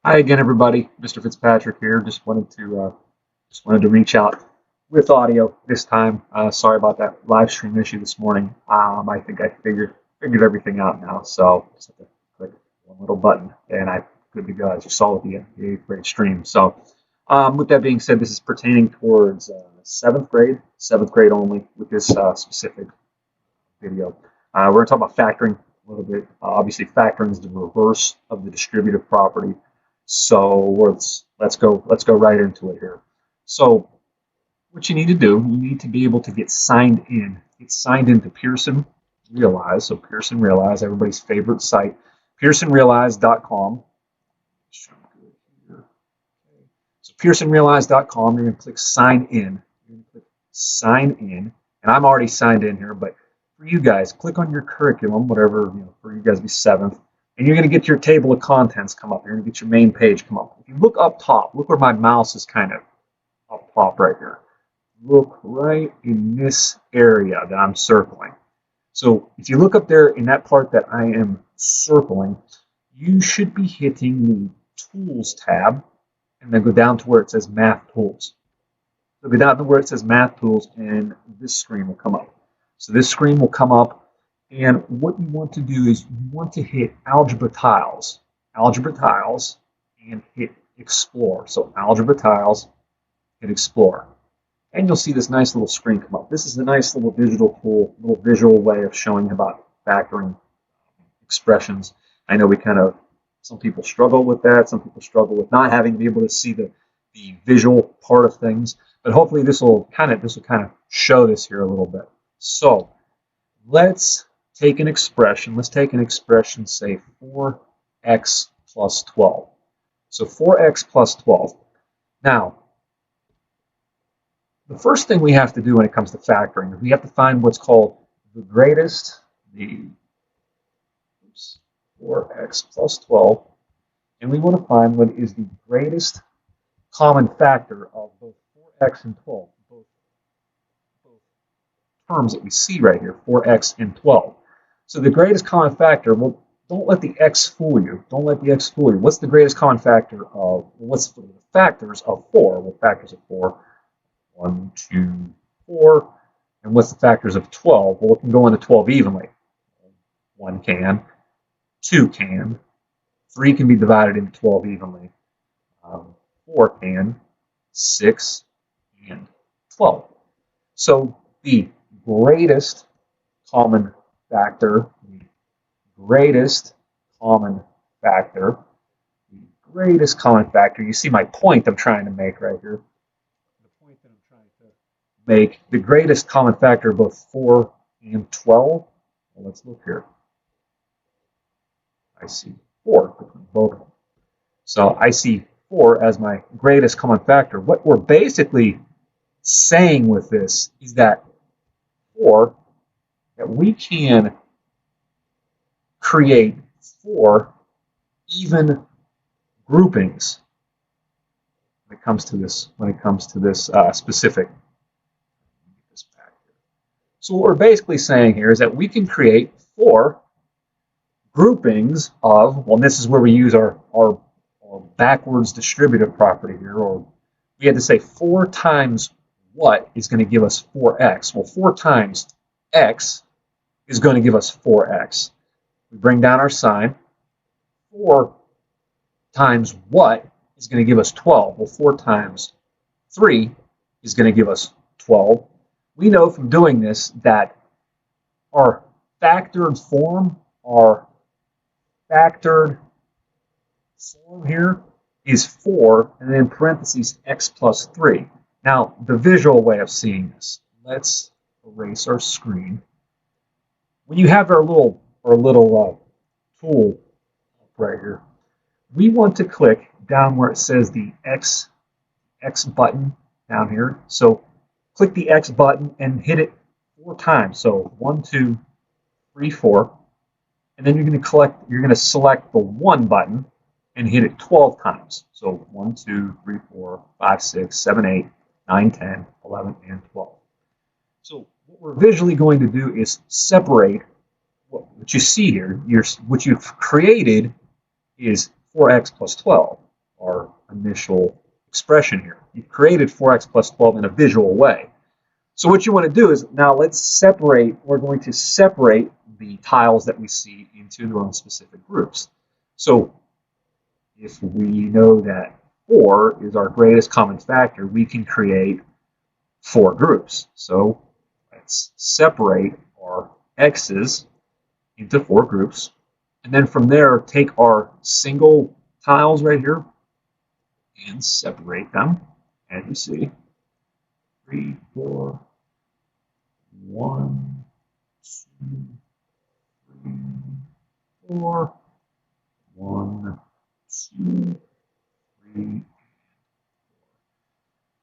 Hi again, everybody. Mr. Fitzpatrick here. Just wanted to reach out with audio this time. Sorry about that live stream issue this morning. I think I figured everything out now. So just have to click one little button, and I'm good to go. As you saw with the eighth grade stream. So with that being said, this is pertaining towards seventh grade only with this specific video. We're going to talk about factoring a little bit. Obviously, factoring is the reverse of the distributive property. So let's go right into it here. So what you need to do, you need to be able to get signed in. Get signed into Pearson Realize. So Pearson Realize, everybody's favorite site, pearsonrealize.com. So pearsonrealize.com, you're going to click sign in. You're going to click sign in, and I'm already signed in here, but for you guys, click on your curriculum, whatever, for you guys be seventh, and you're going to get your table of contents come up. You're going to get your main page come up. If you look up top, look where my mouse is kind of up top right here. Look right in this area that I'm circling. So if you look up there in that part that I am circling, you should be hitting the Tools tab, and then go down to where it says Math Tools. So go down to where it says Math Tools, and this screen will come up. So this screen will come up, and what you want to do is you want to hit Algebra Tiles, and hit Explore. So Algebra Tiles, hit Explore. And you'll see this nice little screen come up. This is a nice little digital tool, little visual way of showing about factoring expressions. I know some people struggle with that. Some people struggle with not having to be able to see the visual part of things. But hopefully this will kind of show this here a little bit. So let's take an expression. Let's take an expression, say 4x plus 12. So 4x plus 12. Now, the first thing we have to do when it comes to factoring is we have to find what's called the greatest, 4x plus 12, and we want to find what is the greatest common factor of both 4x and 12, both terms that we see right here, 4x and 12. So the greatest common factor, well, don't let the x fool you. Don't let the x fool you. What's the greatest common factor of, what's the factors of 4? Well, factors of 4, 1, 2, 4. And what's the factors of 12? Well, it can go into 12 evenly. 1 can, 2 can, 3 can be divided into 12 evenly, 4 can, 6, and 12. So the greatest common factor, the greatest common factor, you see my point I'm trying to make right here. The point that I'm trying to make, the greatest common factor of both 4 and 12, well, let's look here. I see 4 between both of them. So I see 4 as my greatest common factor. What we're basically saying with this is that we can create 4 even groupings when it comes to this specific. So what we're basically saying here is that we can create 4 groupings of, well, this is where we use our backwards distributive property here, or we had to say 4 times what is going to give us 4x. Well, 4 times x is going to give us 4x. We bring down our sign. 4 times what is going to give us 12. Well, 4 times 3 is going to give us 12. We know from doing this that our factored form here is 4, and then in parentheses x plus 3. Now, the visual way of seeing this, let's erase our screen. When you have our little tool right here, we want to click down where it says the X button down here. So click the X button and hit it 4 times. So 1, 2, 3, 4. And then you're going to select the 1 button and hit it 12 times. So 1, 2, 3, 4, 5, 6, 7, 8, 9, 10, 11, and 12. So what we're visually going to do is separate what you see here. What you've created is 4x plus 12. our initial expression here. You've created 4x plus 12 in a visual way. So what you want to do is now we're going to separate the tiles that we see into their own specific groups. So if we know that 4 is our greatest common factor, we can create 4 groups. So let's separate our x's into 4 groups. And then from there, take our single tiles right here and separate them. As you see, 3, 4, 1, 2, 3, 4, 1, 2, 3,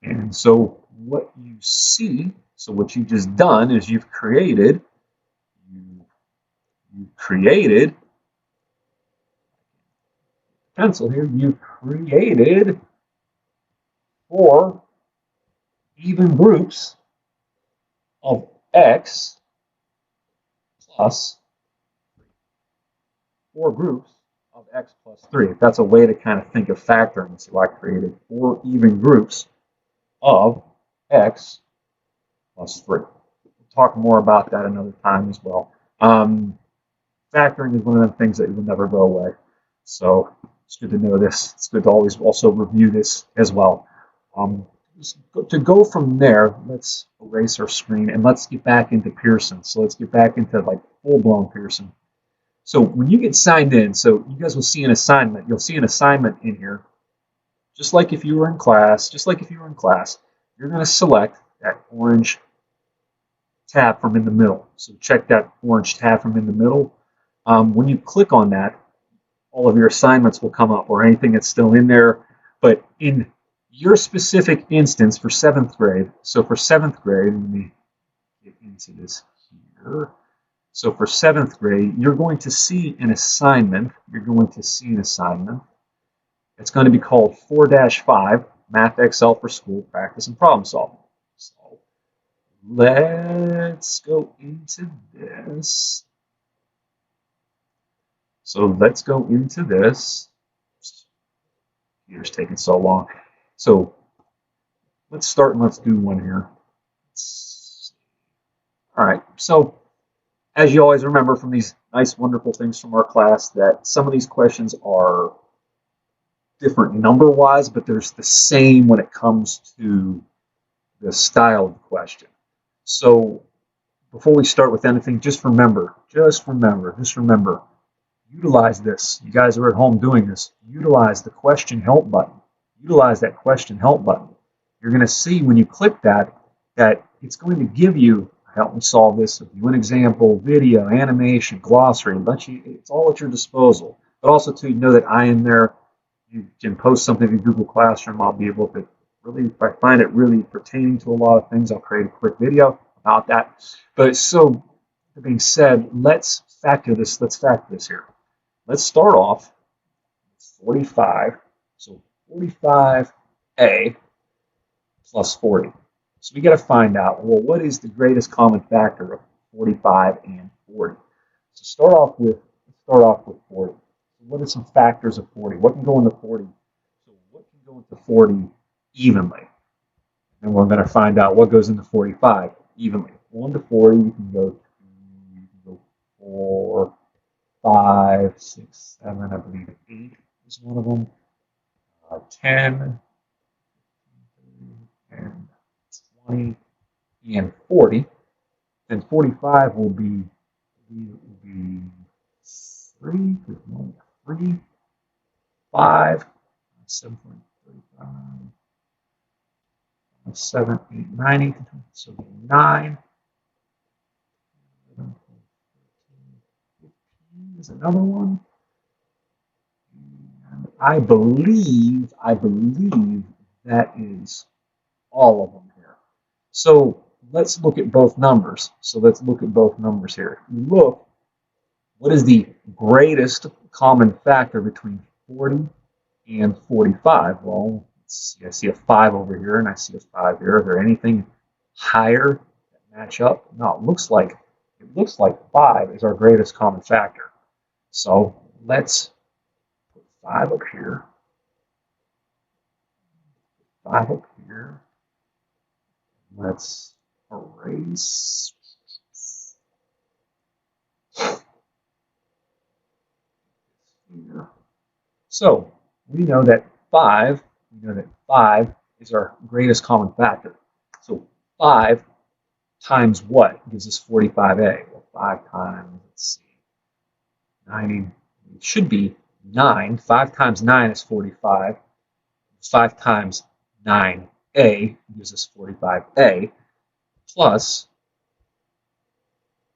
and so what you see, so what you've just done is you've created pencil here, you created 4 even groups of x plus 4 groups of x plus 3. That's a way to kind of think of factoring. So I created 4 even groups of x plus 3. We'll talk more about that another time as well. Factoring is one of the things that will never go away. So it's good to know this. It's good to always also review this as well. To go from there, let's erase our screen and let's get back into Pearson. So let's get back into like full-blown Pearson. So when you get signed in, so you guys will see an assignment. You'll see an assignment in here, just like if you were in class. You're going to select that orange tab from in the middle. So check that orange tab from in the middle. When you click on that, all of your assignments will come up, or anything that's still in there. But in your specific instance for 7th grade, so for 7th grade, let me get into this here. So for 7th grade, you're going to see an assignment. It's going to be called 4-5, Math Excel for School Practice and Problem Solving. So let's go into this. Computer's taking so long. So let's start and let's do one here. All right. So as you always remember from these nice, wonderful things from our class, that some of these questions are different number-wise, but they're the same when it comes to the style of the question. So before we start with anything, just remember, utilize this. You guys are at home doing this. Utilize the question help button. Utilize that question help button. You're going to see when you click that it's going to give you, help me solve this, if you an example, video, animation, glossary, it's all at your disposal. But also to know that I am there. You can post something in Google Classroom. I'll be able to really, if I find it really pertaining to a lot of things, I'll create a quick video about that. But so, that being said, let's factor this here. Let's start off with 45. So 45a plus 40. So we got to find out, well, what is the greatest common factor of 45 and 40? So start off with 40. What are some factors of 40? What can go into 40? So what can go into 40 evenly? And we're going to find out what goes into 45 evenly. 1 to 40, you can go 4, 5, 6, 7, I believe 8 is one of them. 10, and 20, and 40. Then 45 will be 3, 5, 7.35, 7, 8, 9, 8, so 9. 11, 15 is another one. And I believe that is all of them here. So let's look at both numbers. Here. Look, what is the greatest common factor between 40 and 45? Well, let's see. I see a 5 over here, and I see a 5 here. Is there anything higher that match up? No, it looks like 5 is our greatest common factor. So let's put 5 up here. 5 up here. Let's erase. Here. So we know that 5 is our greatest common factor. So 5 times what gives us 45a? Well, 5 times, let's see, 9, it should be 9. 5 times 9 is 45. 5 times 9a gives us 45a, plus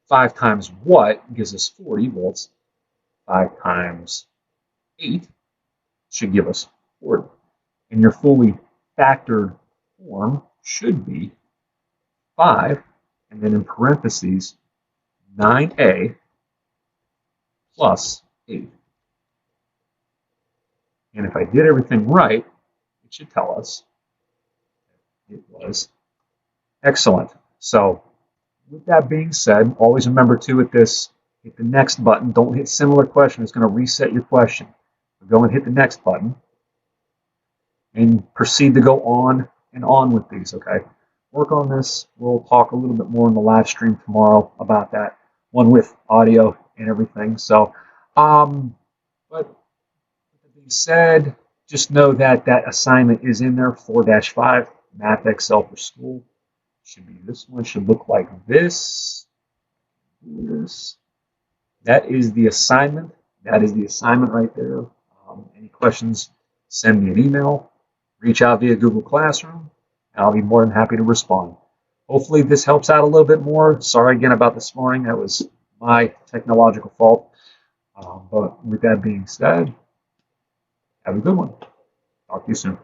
5 times what gives us 40? Well, it's 5 times 8 should give us 40. And your fully factored form should be 5, and then in parentheses, 9a plus 8. And if I did everything right, it should tell us it was excellent. So with that being said, always remember to, with this, hit the next button. Don't hit similar question. It's going to reset your question. Go and hit the next button and proceed to go on and on with these, okay? Work on this. We'll talk a little bit more in the live stream tomorrow about that one with audio and everything. So, but with that being said, just know that that assignment is in there, 4-5, Math Excel for School. Should be this one. Should look like this. That is the assignment. That is the assignment right there. Any questions, send me an email. Reach out via Google Classroom, and I'll be more than happy to respond. Hopefully this helps out a little bit more. Sorry again about this morning. That was my technological fault. But with that being said, have a good one. Talk to you soon.